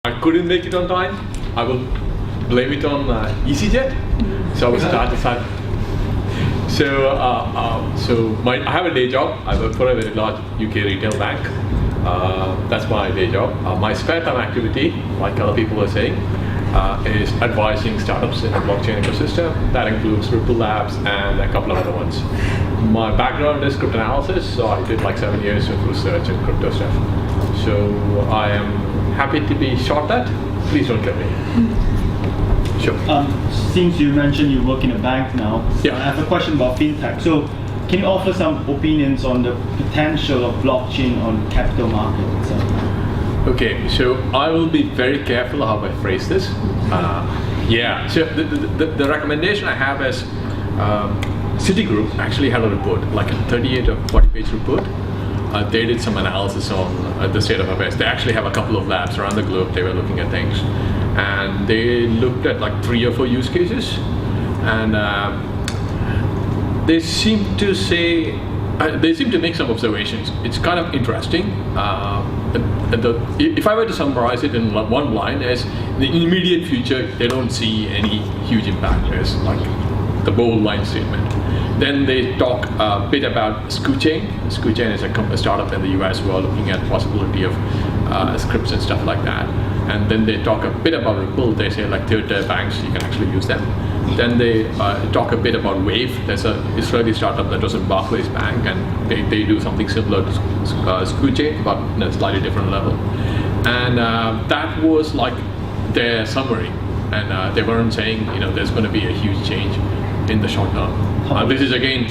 I couldn't make it on time, I will blame it on EasyJet. So I was started. I have a day job. I work for a very large UK retail bank. That's my day job. My spare time activity, like other people are saying, is advising startups in the blockchain ecosystem. That includes Ripple Labs and a couple of other ones. My background is crypto analysis, so I did like 7 years of research and crypto stuff. So I am happy to be shot at. Please don't kill me. Sure. Since you mentioned you work in a bank now, yeah. I have a question about fintech. So can you offer some opinions on the potential of blockchain on capital markets? Okay, so I will be very careful how I phrase this. So the recommendation I have is Citigroup actually had a report, like a 38 or 40 page report. They did some analysis on the state of affairs. They actually have a couple of labs around the globe. They were looking at things, and they looked at like 3 or 4 use cases, and they seem to say, they seem to make some observations. It's kind of interesting. If I were to summarize it in one line, is the immediate future, they don't see any huge impact. It's like the bold line statement. Then they talk a bit about SkuChain. SkuChain is a startup in the US who are looking at possibility of scripts and stuff like that. And then they talk a bit about Ripple. They say like tier banks, you can actually use them. Then they talk a bit about Wave. There's an Israeli startup that was in Barclays Bank, and they do something similar to SkuChain, but in a slightly different level. And that was like their summary. And they weren't saying, there's going to be a huge change in the short term. This is again,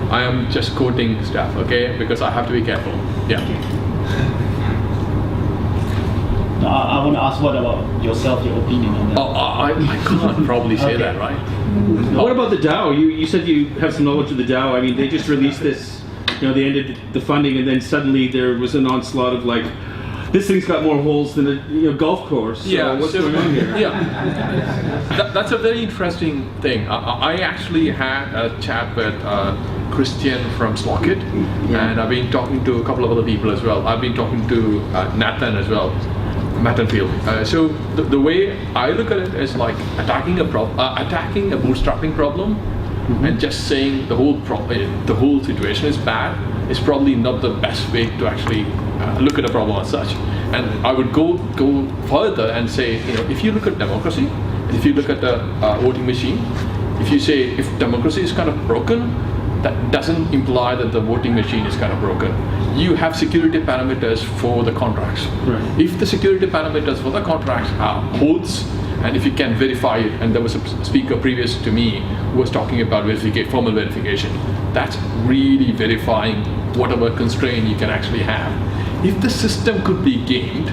I am just quoting stuff, okay? Because I have to be careful. Yeah. I want to ask, what about yourself, your opinion on that? Oh, I can't probably say that, right? What about the DAO? You said you have some knowledge of the DAO. I mean, they just released this, they ended the funding, and then suddenly there was an onslaught of like, this thing's got more holes than a golf course. So what's going on here? Yeah, that's a very interesting thing. I actually had a chat with Christian from Slockit, and I've been talking to a couple of other people as well. I've been talking to Nathan as well, Mattenfield. So the way I look at it is like attacking a bootstrapping problem, and just saying the whole situation is bad is probably not the best way to actually look at a problem as such. And I would go further and say, if you look at democracy, if you look at the voting machine, if you say if democracy is kind of broken, that doesn't imply that the voting machine is kind of broken. You have security parameters for the contracts. Right. If the security parameters for the contracts holds, and if you can verify it, and there was a speaker previous to me who was talking about formal verification, that's really verifying whatever constraint you can actually have. If the system could be gamed,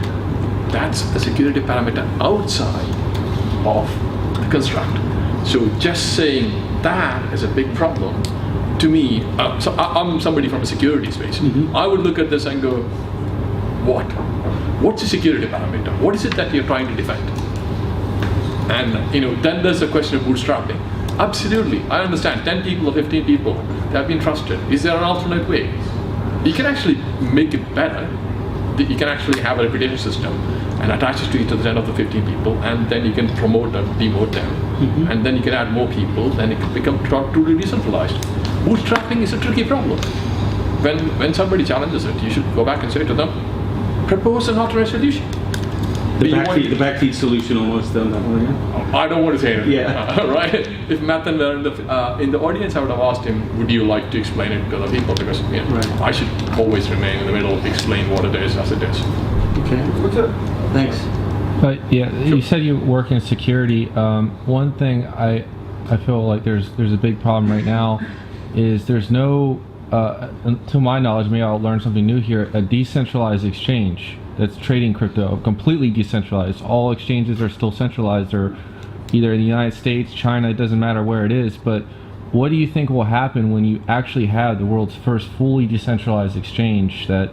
that's a security parameter outside of the construct. So just saying that is a big problem. To me, so I'm somebody from a security space. I would look at this and go, what's the security parameter? What is it that you're trying to defend? And then there's the question of bootstrapping. Absolutely, I understand 10 people or 15 people, they have been trusted. Is there an alternate way? You can actually make it better. You can actually have a reputation system and attach it to each of the 10 of the 15 people, and then you can promote them, demote them, and then you can add more people, then it can become truly decentralized. Bootstrapping is a tricky problem. When somebody challenges it, you should go back and say to them, propose an alternate solution. The backfeed solution almost done that one, yeah? I don't want to say it. Yeah. Right? If Mathan were in the audience, I would have asked him, would you like to explain it to other people? Because right. I should always remain in the middle, explain what it is as it is. Okay. What's up? Thanks. You said you work in security. One thing I feel like there's a big problem right now is there's no, to my knowledge, maybe I'll learn something new here, a decentralized exchange that's trading crypto, completely decentralized. All exchanges are still centralized, or either in the United States, China, it doesn't matter where it is. But what do you think will happen when you actually have the world's first fully decentralized exchange that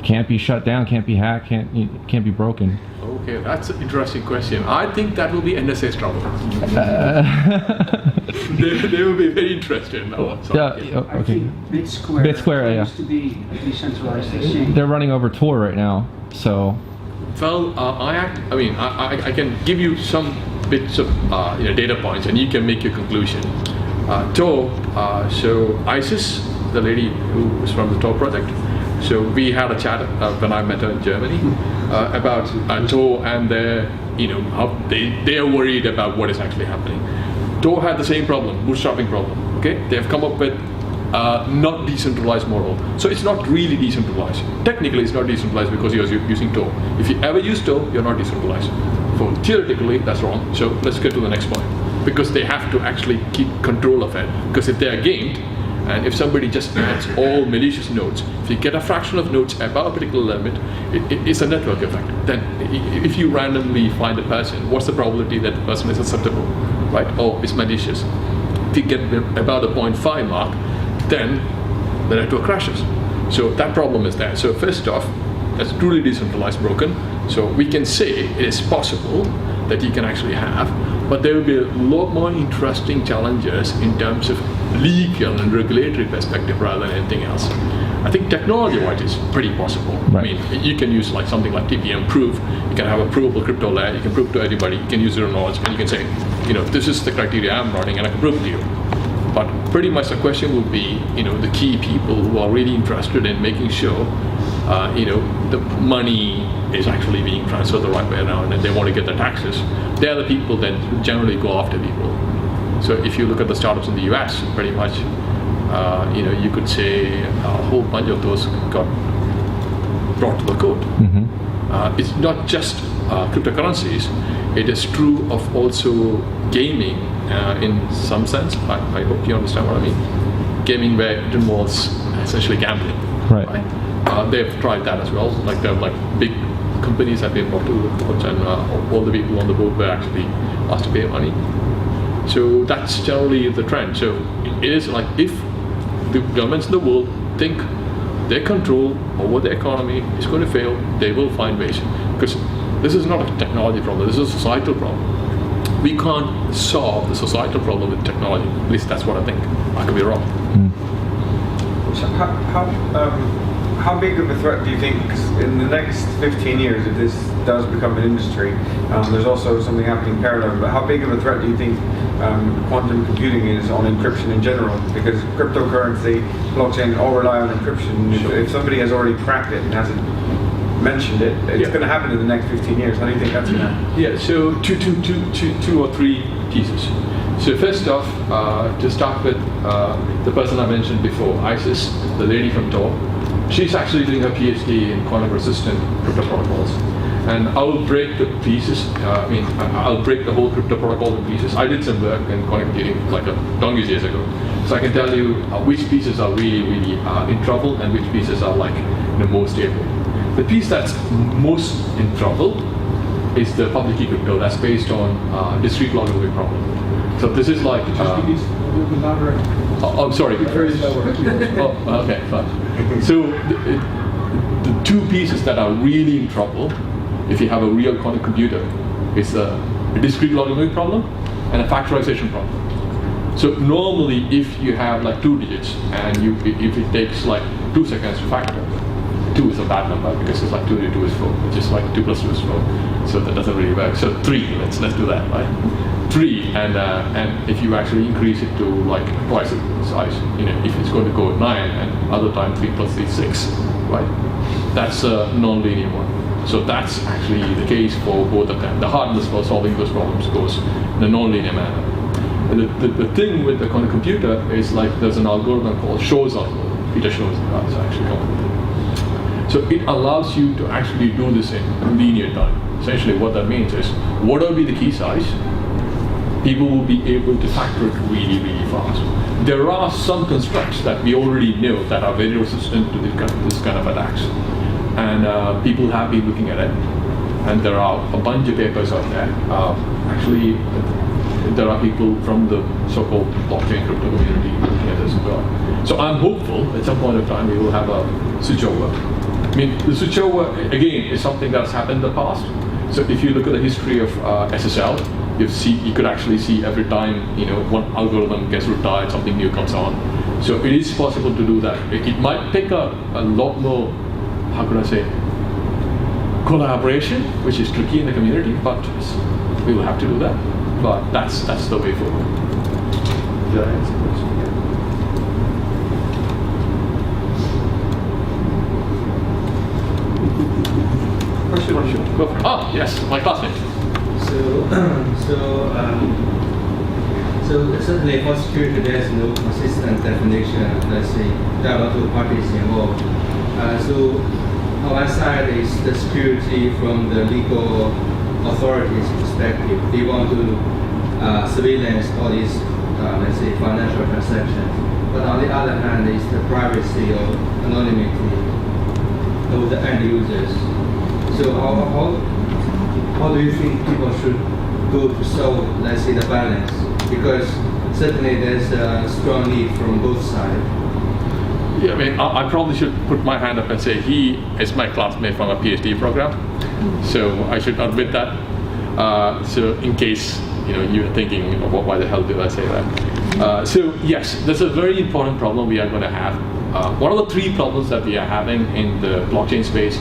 can't be shut down, can't be hacked, can't be broken? Okay, that's an interesting question. I think that will be NSA's trouble. They will be very interested in that one. I think BitSquare yeah. used to be a decentralized exchange. They're running over Tor right now, so. Well, I can give you some bits of data points, and you can make your conclusion. So ISIS, the lady who was from the Tor project. So we had a chat when I met her in Germany about Tor and their, how they are worried about what is actually happening. Tor had the same problem, bootstrapping problem. Okay, they have come up with not decentralized model. So it's not really decentralized. Technically, it's not decentralized because you're using Tor. If you ever use Tor, you're not decentralized. So theoretically, that's wrong. So let's get to the next point. Because they have to actually keep control of it. Because if they are gamed, and if somebody just adds all malicious nodes, if you get a fraction of nodes above a particular limit, it's a network effect. Then if you randomly find a person, what's the probability that the person is susceptible, right? Oh, it's malicious. If you get about the 0.5 mark, then the network crashes. So that problem is there. So first off, that's truly decentralized broken. So we can say it is possible that you can actually have, but there will be a lot more interesting challenges in terms of legal and regulatory perspective rather than anything else. I think technology-wise it's pretty possible. Right. I mean, you can use like something like TPM proof. You can have a provable crypto layer. You can prove to anybody. You can use zero knowledge, and you can say, this is the criteria I'm running, and I can prove it to you. But pretty much the question will be, the key people who are really interested in making sure, the money is actually being transferred the right way around, and they want to get the taxes. They are the people that generally go after people. So if you look at the startups in the US, pretty much, you could say a whole bunch of those got brought to the court. Mm-hmm. It's not just cryptocurrencies. It is true of also gaming in some sense. I hope you understand what I mean. Gaming where it involves essentially gambling. Right. They've tried that as well. Like they're like big companies have been brought to the court, and all the people on the board were actually asked to pay money. So that's generally the trend. So it is like if the governments in the world think their control over the economy is going to fail, they will find ways. Because this is not a technology problem, this is a societal problem. We can't solve the societal problem with technology. At least that's what I think. I could be wrong. So how big of a threat do you think in the next 15 years, if this does become an industry, there's also something happening parallel, but how big of a threat do you think quantum computing is on encryption in general? Because cryptocurrency, blockchain all rely on encryption. Sure. If somebody has already cracked it and hasn't mentioned it, it's going to happen in the next 15 years. How do you think that's going to happen? Yeah, so two or three pieces. So first off, to start with the person I mentioned before, Isis, the lady from Tor, she's actually doing her PhD in quantum resistant crypto protocols. And I'll break the pieces, I'll break the whole crypto protocol in pieces. I did some work in quantum computing like a donkey's years ago. So I can tell you which pieces are really in trouble and which pieces are like more stable. The piece that's most in trouble is the public key crypto that's based on discrete logarithmic problem. So this is like. I'm sorry. Oh, okay, fine. So the two pieces that are really in trouble, if you have a real quantum computer, is a discrete logarithmic problem and a factorization problem. So normally, if you have like 2 digits and if it takes like 2 seconds to factor, 2 is a bad number because it's like 2 to 2 is 4, which is like 2 plus 2 is 4. So that doesn't really work. So 3, let's do that, right? 3, and if you actually increase it to like twice the size, if it's going to go 9 and other time 3 plus 3 is 6, right? That's a non-linear one. So that's actually the case for both of them. The hardness for solving those problems goes in a non-linear manner. And the thing with the quantum computer is like there's an algorithm called Shor's algorithm. Peter Shor's is actually called. So it allows you to actually do this in linear time. Essentially what that means is, whatever be the key size, people will be able to factor it really, really fast. There are some constructs that we already know that are very resistant to this kind of attacks. And people have been looking at it. And there are a bunch of papers out there. Actually, there are people from the so-called blockchain crypto community looking at this as well. So I'm hopeful at some point of time we will have a switchover. I mean, the switchover, again, is something that's happened in the past. So if you look at the history of SSL, you could actually see every time one algorithm gets retired, something new comes on. So it is possible to do that. It might take a lot more, how could I say, collaboration, which is tricky in the community, but we will have to do that. But that's the way forward. Did I answer the question? Question one. Sure. Go for it. Oh, yes, my classmate. So certainly for security there is no consistent definition. Let's say there are multiple parties involved. So on one side is the security from the legal authorities' perspective. They want to surveillance all these let's say financial transactions. But on the other hand is the privacy or anonymity of the end users. So how do you think people should go to solve, let's say, the balance? Because certainly there's a strong need from both sides. Yeah, I mean, I probably should put my hand up and say he is my classmate from a PhD program, so I should admit that. So in case you're thinking, why the hell did I say that? So yes, that's a very important problem we are going to have. One of the three problems that we are having in the blockchain space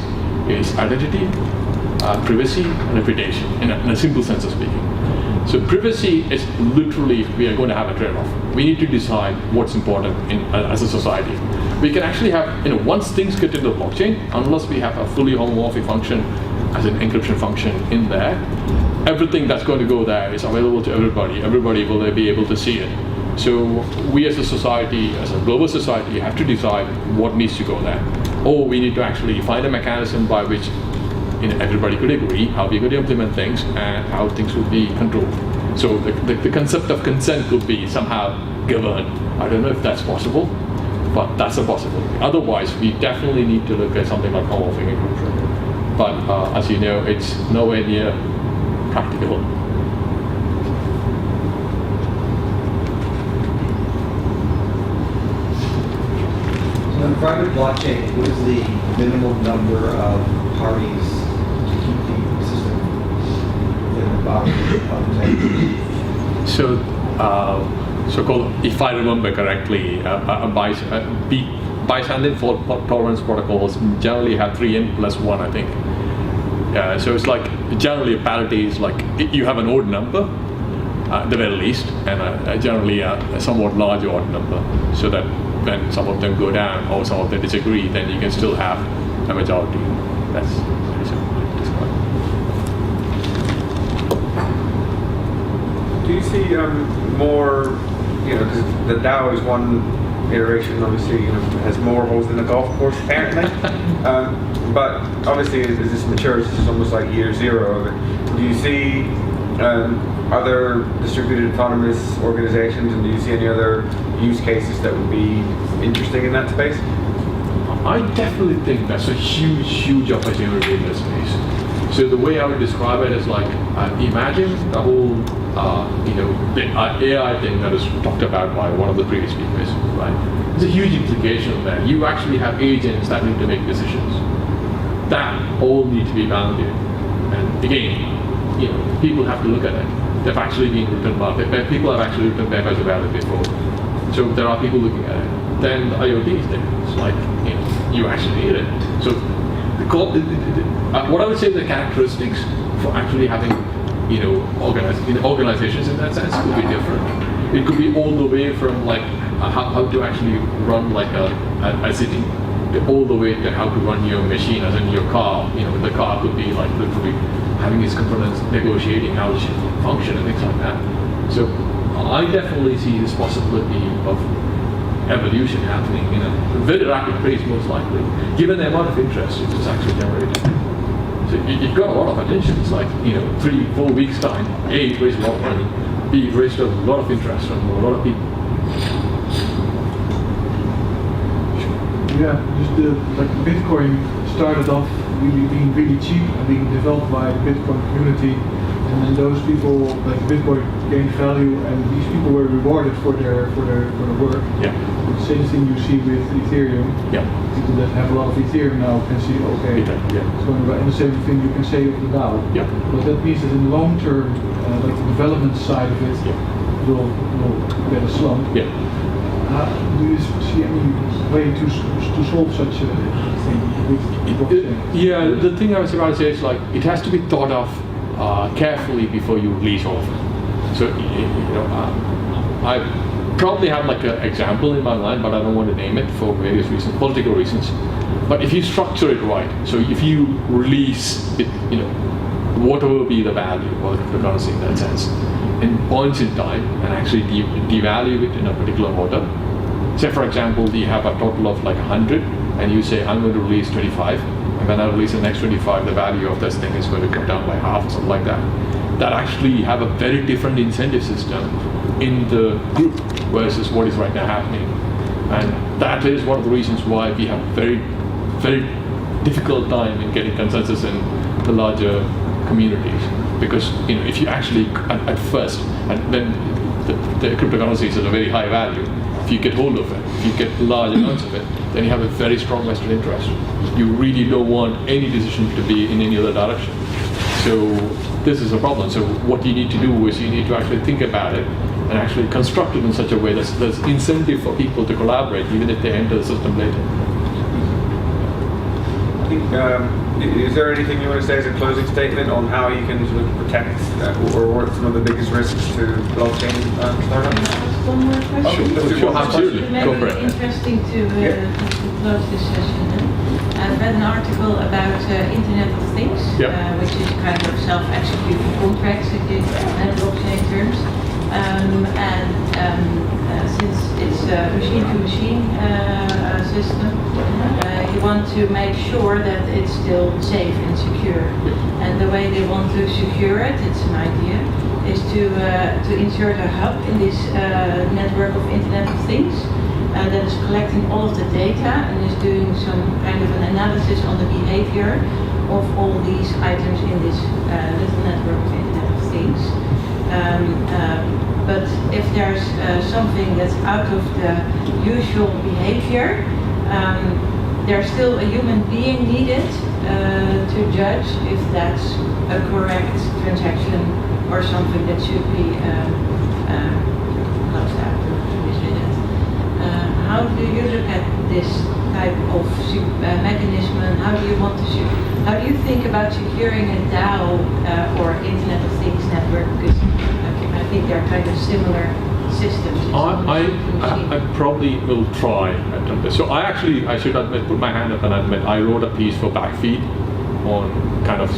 is identity, privacy, and reputation, in a simple sense of speaking. So privacy is literally, we are going to have a trade-off. We need to decide what's important as a society. We can actually have, once things get into the blockchain, unless we have a fully homomorphic function as an encryption function in there, everything that's going to go there is available to everybody. Everybody will be able to see it. So we as a society, as a global society, have to decide what needs to go there. Or we need to actually find a mechanism by which everybody could agree how we're going to implement things and how things will be controlled. So the concept of consent could be somehow governed. I don't know if that's possible, but that's a possibility. Otherwise, we definitely need to look at something like homomorphic encryption. But as you know, it's nowhere near practical. So in private blockchain, what is the minimum number of parties to keep the system within the bounds of integrity? So-called, if I remember correctly, byzantine fault tolerance protocols generally have 3n plus 1, I think. So it's like generally a parity is like you have an odd number at the very least, and generally a somewhat large odd number, so that when some of them go down or some of them disagree, then you can still have a majority. That's simple to describe. Do you see more, because the DAO is one iteration, obviously, has more holes than a golf course, apparently. But obviously, as this matures, this is almost like year zero of it. Do you see other distributed autonomous organizations, and do you see any other use cases that would be interesting in that space? I definitely think that's a huge opportunity in this space. So the way I would describe it is like, imagine the whole, the AI thing that was talked about by one of the previous speakers, right? There's a huge implication of that. You actually have agents that need to make decisions. That all need to be bounded. And again, people have to look at it. They've actually been written by, people have actually written papers about it before. So there are people looking at it. Then the IoT is there. It's like, you actually need it. So what I would say the characteristics for actually having, organizations in that sense could be different. It could be all the way from like how to actually run like a city, all the way to how to run your machine, as in your car. The car could be like literally having its components negotiating how it should function and things like that. So I definitely see this possibility of evolution happening in a very rapid pace, most likely, given the amount of interest it is actually generating. So you've got a lot of attention. It's like 3-4 weeks time. A, it raised a lot of money. B, it raised a lot of interest from a lot of people. Yeah, just like Bitcoin started off being really cheap and being developed by the Bitcoin community, and then those people, like Bitcoin, gained value, and these people were rewarded for their work. Yeah. The same thing you see with Ethereum. Yeah. People that have a lot of Ethereum now can see, okay, it's going right. And the same thing you can say of the DAO. Yeah. But that means that in the long term, like the development side of it, will get a slump. Yeah. Do you see any way to solve such a Yeah, the thing I was about to say is like it has to be thought of carefully before you release all of it. So I probably have like an example in my mind, but I don't want to name it for various reasons, political reasons. But if you structure it right, so if you release it, whatever be the value of the cryptocurrency in that sense, in points in time, and actually devalue it in a particular order. Say for example, you have a total of like 100, and you say I'm going to release 25, and when I release the next 25, the value of this thing is going to come down by half, or something like that. That actually have a very different incentive system in the group versus what is right now happening. And that is one of the reasons why we have very, very difficult time in getting consensus in the larger communities. Because if you actually, at first, and when the cryptocurrency is at a very high value, if you get hold of it, if you get large amounts of it, then you have a very strong vested interest. You really don't want any decision to be in any other direction. So this is a problem. So what you need to do is you need to actually think about it and actually construct it in such a way that there's incentive for people to collaborate, even if they enter the system later. I think, is there anything you want to say as a closing statement on how you can sort of protect or what are some of the biggest risks to blockchain startups? One more question. Sure, absolutely. It may Go for be it. interesting to close this session. I read an article about Internet of Things, which is kind of self-executing contracts in blockchain terms. Since it's a machine-to-machine system, you want to make sure that it's still safe and secure. And the way they want to secure it, it's an idea, is to insert a hub in this network of Internet of Things that is collecting all of the data and is doing some kind of an analysis on the behavior of all these items in this little network of Internet of Things. But if there's something that's out of the usual behavior, there's still a human being needed to judge if that's a correct transaction or something that should be closed out or visited. How do you look at this type of mechanism, and how do you think about securing a DAO or Internet of Things network? Because I think they're kind of similar systems. I probably will try at this. So I should admit, put my hand up and admit, I wrote a piece for Backfeed on kind of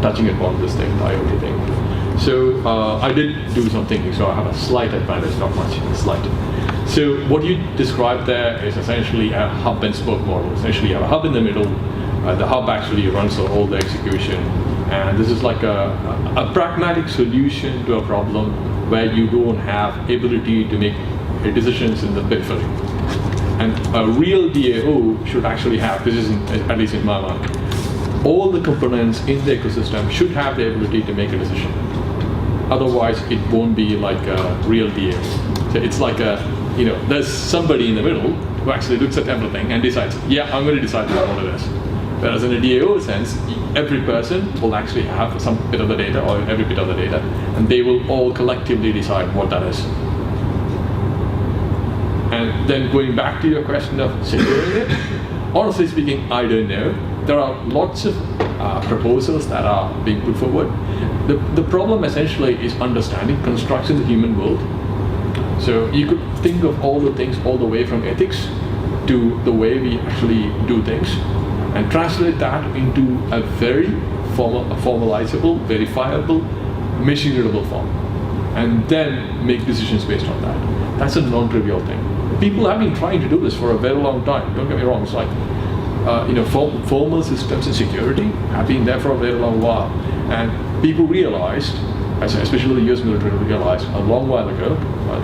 touching upon this thing, the IoT thing. So I did do some thinking, so I have a slight advantage, not much, slight. So what you described there is essentially a hub and spoke model. Essentially you have a hub in the middle, the hub actually runs all the execution, and this is like a pragmatic solution to a problem where you don't have ability to make decisions in the periphery. And a real DAO should actually have, this is at least in my mind, all the components in the ecosystem should have the ability to make a decision. Otherwise, it won't be like a real DAO. So it's like there's somebody in the middle who actually looks at everything and decides, yeah, I'm going to decide what it is. Whereas in a DAO sense, every person will actually have some bit of the data or every bit of the data, and they will all collectively decide what that is. And then going back to your question of securing it, honestly speaking, I don't know. There are lots of proposals that are being put forward. The problem essentially is understanding constructs in the human world. So you could think of all the things all the way from ethics to the way we actually do things and translate that into a very formalizable, verifiable, machine-readable form, and then make decisions based on that. That's a non-trivial thing. People have been trying to do this for a very long time. Don't get me wrong. It's like formal systems and security have been there for a very long while, and people realized, especially the US military realized a long while ago,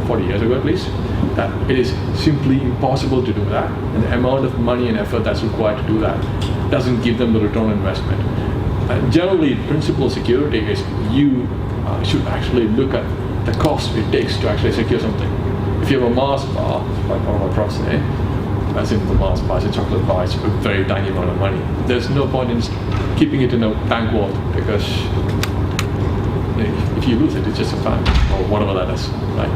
40 years ago at least, that it is simply impossible to do that, and the amount of money and effort that's required to do that doesn't give them the return on investment. Generally, the principle of security is you should actually look at the cost it takes to actually secure something. If you have a Mars bar, like one of our products today, as in the Mars bar, it's a chocolate bar, it's a very tiny amount of money. There's no point in keeping it in a bank vault, because if you lose it, it's just a fan or whatever that is, right?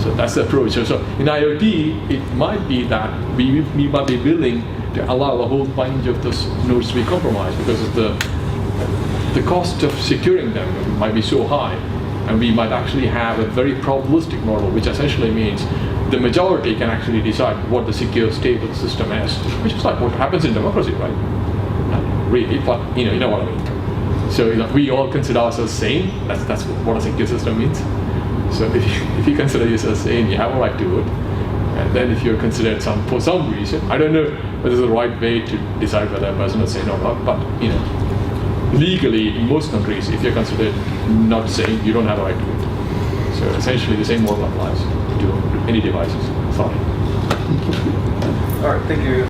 So that's the approach. So in IoT, it might be that we might be building to allow a whole bunch of those nodes to be compromised because of the cost of securing them might be so high, and we might actually have a very probabilistic model, which essentially means the majority can actually decide what the secure, stable system is, which is like what happens in democracy, right? Not really, but you know what I mean. So we all consider ourselves sane. That's what a secure system means. So if you consider yourself sane, you have a right to vote. And then if you're considered for some reason, I don't know whether it's the right way to decide whether a person is sane or not, but legally in most countries, if you're considered not sane, you don't have a right to vote. So essentially the same model applies to any devices. Sorry. All right, thank you.